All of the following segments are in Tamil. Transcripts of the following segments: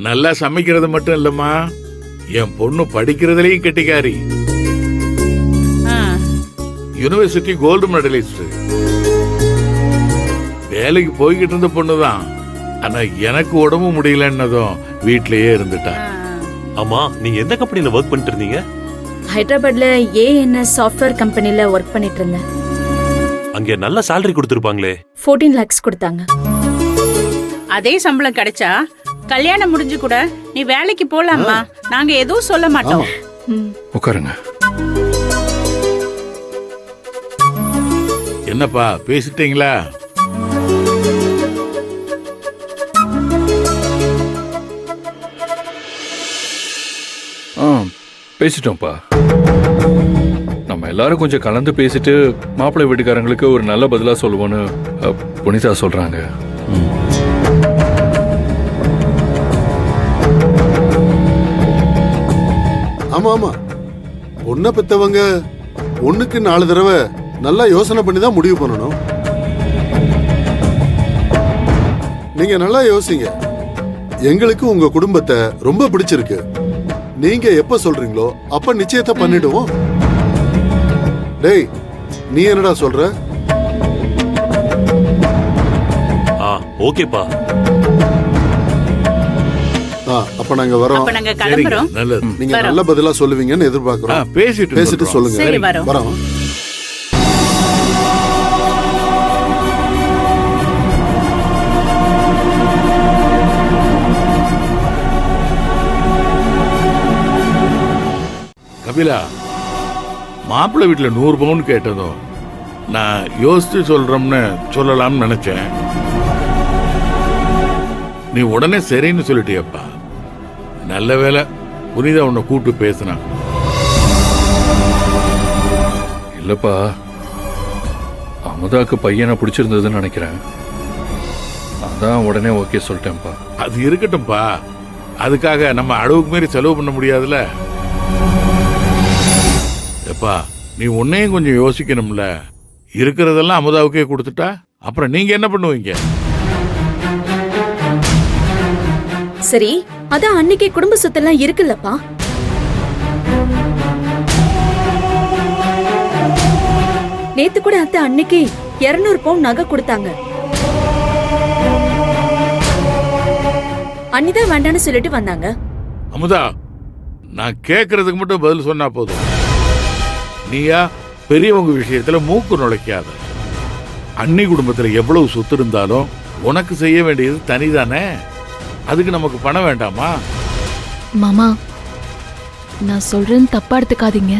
நல்லா சமைக்கிறது மட்டும் இல்லம்மா, என் பொண்ணு படிக்கிறதுலயும் கெட்டிக்காரி. University gold medalist. வேலைக்கு போய்கிட்டு இருந்த பொண்ணுதான். ஆனா எனக்கு உடம்பு முடியலன்னதும் வீட்லயே இருந்துட்டா. ஆமா, நீங்க எந்த கம்பெனில ஒர்க் பண்ணிட்டு இருந்தீங்க? ஹைதராபாத்ல ஏஎன்எஸ் சாஃப்ட்வேர் கம்பெனில ஒர்க் பண்ணிட்டு இருந்தேன். அங்க நல்ல salary கொடுத்திருப்பாங்களே. 14 lakhs கொடுத்தாங்க. அதே சம்பளம் கிடைச்சா கல்யாணம் முடிஞ்சு கூட நீ வேலைக்கு போலாமா? நாங்க எதுவும் சொல்ல மாட்டோம். உட்காருங்க. என்னப்பா பேசிட்டீங்களா? பேசிட்டோம்ப்பா. நம்ம எல்லாரும் கொஞ்சம் கலந்து பேசிட்டு மாப்பிள்ளை வீட்டுக்காரங்களுக்கு ஒரு நல்ல பதிலா சொல்லுவோன்னு புனிதா சொல்றாங்க. ஆமா ஆமா, பொண்ணை பெத்தவங்க ஒண்ணுக்கு 4 தடவை நல்லா யோசனை பண்ணி தான் முடிவு பண்ணணும். நீங்க நல்லா யோசிங்க. எங்களுக்கு உங்க குடும்பத்தை ரொம்ப பிடிச்சிருக்கு. நீங்க எப்ப சொல்றீங்களோ அப்ப நிச்சயத்தை பண்ணிடுவோம். டேய், நீ என்னடா சொல்ற? ஓகேப்பா. அப்ப நாங்க வரோம். அப்ப நாங்க கிளம்புறோம். நல்லது. நீங்க நல்ல பதிலா சொல்லுவீங்கன்னு எதிர்பார்க்கிறோம். பேசிட்டு சொல்லுங்க. சரி, வரோம். வரோம். கபிலா, மாப்பிள்ளை வீட்டுல 100 பவுன் கேட்டதும் நான் யோசிச்சு சொல்றோம்னு சொல்லலாம்னு நினைச்சேன். நீ உடனே சரின்னு சொல்லிட்டியப்பா. நல்ல வேலை புனிதா உன்னை கூப்பிட்டு பேசினா. இல்லப்பா, அமுதாக்கு பையனை பிடிச்சிருந்ததுன்னு நினைக்கிறேன். அதான் உடனே ஓகே சொல்லிட்டேன்ப்பா. அது இருக்கட்டும்பா. அதுக்காக நம்ம அளவுக்கு மீறி செலவு பண்ண முடியாதுல்ல. எப்பா, நீ உன்னையும் கொஞ்சம் யோசிக்கணும்ல. இருக்கிறதெல்லாம் அமுதாவுக்கே கொடுத்துட்டா அப்புறம் நீங்க என்ன பண்ணுவீங்க? சரி, அதான் அன்னைக்கே குடும்ப சொத்தெல்லாம் இருக்குல்லப்பா. நேத்து கூட அத்தை அன்னைக்கு 200 பவுன் நகை கொடுத்தாங்க. அன்னிதான் வேண்டான்னு சொல்லிட்டு வந்தாங்க. அமுதா, நான் கேட்கறதுக்கு மட்டும் பதில் சொன்னா போதும். நீயா பெரியவங்க விஷயத்துல மூக்கு நுழைக்காத. அன்னி குடும்பத்துல எவ்வளவு சொத்து இருந்தாலும் உனக்கு செய்ய வேண்டியது தனிதானே. அதுக்கு நமக்கு பணம் வேண்டாமா? மாமா, நான் சொல்றேன்னு தப்பா எடுத்துக்காதீங்க.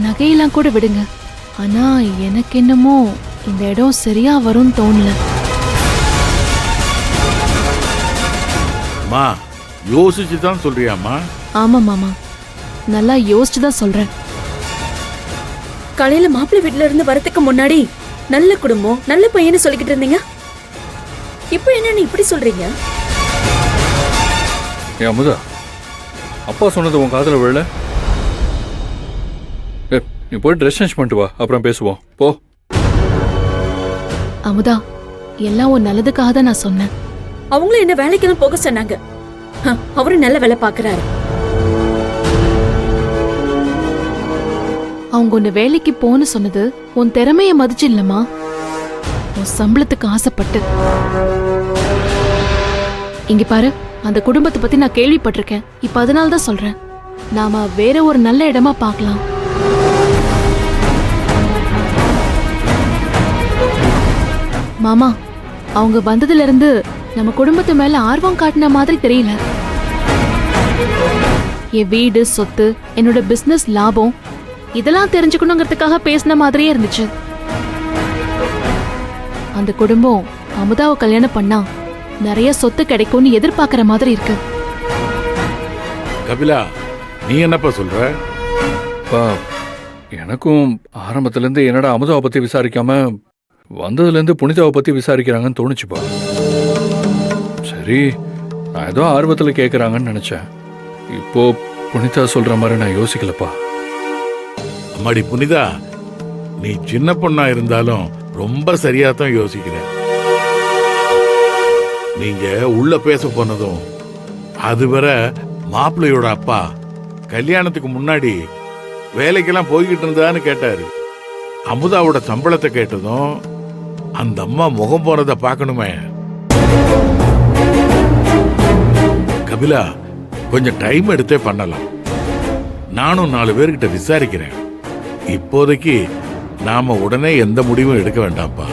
நகையெல்லாம் கூட விடுங்க. ஆனா எனக்கு என்னமோ இந்த இடம் சரியா வரும்னு தோணல. மா, யோசிச்சு தான் சொல்றியாமா? ஆமா மாமா, நல்லா யோசிச்சு தான் சொல்றேன். காலையில மாப்பிள்ளை வீட்டுல இருந்து வரதுக்கு முன்னாடி நல்ல குடும்பம் நல்ல பையன்னு சொல்லிக்கிட்டு இருந்தீங்க. இப்ப என்ன நீ இப்படி சொல்றீங்க? அமுதா, அப்பா சொன்னது உன் காதுல விழல? நீ போய் ட்ரெஸ் சேஞ்ச் பண்ணிட்டு வா, அப்புறம் பேசுவோம். போ. அமுதா, எல்லாம் ஒரு நல்லதுக்காக தான் நான் சொன்னேன். அவங்களும் என்ன வேலைக்கெல்லாம் போக சொன்னாங்க. அவரும் நல்ல வேலை பாக்குறாரு. அவங்க உன்னை வேலைக்கு போன்னு சொன்னது உன் திறமைய மதிச்சு இல்லம்மா, உன் சம்பளத்துக்கு ஆசைப்பட்டு. இங்க பாரு, அந்த குடும்பத்தை பத்தி நான் கேள்விப்பட்டிருக்கேன். இப்ப அதனால தான் சொல்றேன், நாம வேற ஒரு நல்ல இடமா பார்க்கலாம். மாமா, அவங்க வந்ததுல இருந்து நம்ம குடும்பத்து மேல ஆர்வம் காட்டின மாதிரி தெரியல. என் வீடு, சொத்து, என்னோட பிசினஸ் லாபம் இதெல்லாம் தெரிஞ்சுக்கணுங்கிறதுக்காக பேசின மாதிரியே இருந்துச்சு. அந்த குடும்பம் அமுதாவை கல்யாணம் பண்ணா நிறைய சொத்து கிடைக்கும்னு எதிர்பார்க்கிற மாதிரி இருக்கு. கபிலா, நீ என்னப்பா சொல்ற? எனக்கும் ஆரம்பத்துல இருந்து என்னடா அமுதாவை பத்தி விசாரிக்காம வந்ததுல இருந்து புனிதாவை பத்தி விசாரிக்கிறாங்கன்னு தோணுச்சுப்பா. சரி, நான் ஏதோ ஆர்வத்துல கேக்குறாங்கன்னு நினைச்சேன். இப்போ புனிதா சொல்ற மாதிரி நான் யோசிக்கலப்பா. அம்மாடி புனிதா, நீ சின்ன பொண்ணா இருந்தாலும் ரொம்ப சரியா தான் யோசிக்கிற. நீங்க உள்ள பேச போனதும் அதுவரை மாப்பிள்ளையோட அப்பா கல்யாணத்துக்கு முன்னாடி வேலைக்கெல்லாம் போய்கிட்டு இருந்தான்னு கேட்டாரு. அமுதாவோட சம்பளத்தை கேட்டதும் அந்த அம்மா முகம் போறத பார்க்கணுமே. கபிலா, கொஞ்சம் டைம் எடுத்தே பண்ணலாம். நானும் 4 பேர்கிட்ட விசாரிக்கிறேன். இப்போதைக்கு நாம உடனே எந்த முடிவும் எடுக்க வேண்டாம்ப்பா.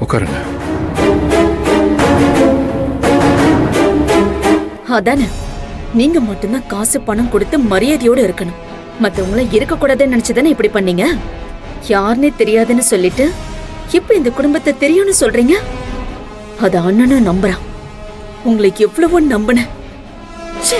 உட்காருங்க. அதானே, நீங்க மட்டும்தான் காசு பணம் கொடுத்து மரியாதையோட இருக்கணும். மத்தவங்கள இருக்க கூடாதுன்னு நினைச்சுதானே இப்படி பண்ணீங்க? யாருன்னே தெரியாதுன்னு சொல்லிட்டு இப்ப இந்த குடும்பத்தை தெரியும்னு சொல்றீங்க. அது அண்ணனும் நம்புறான். உங்களை எவ்வளவோ நம்பினேன். ச்சே.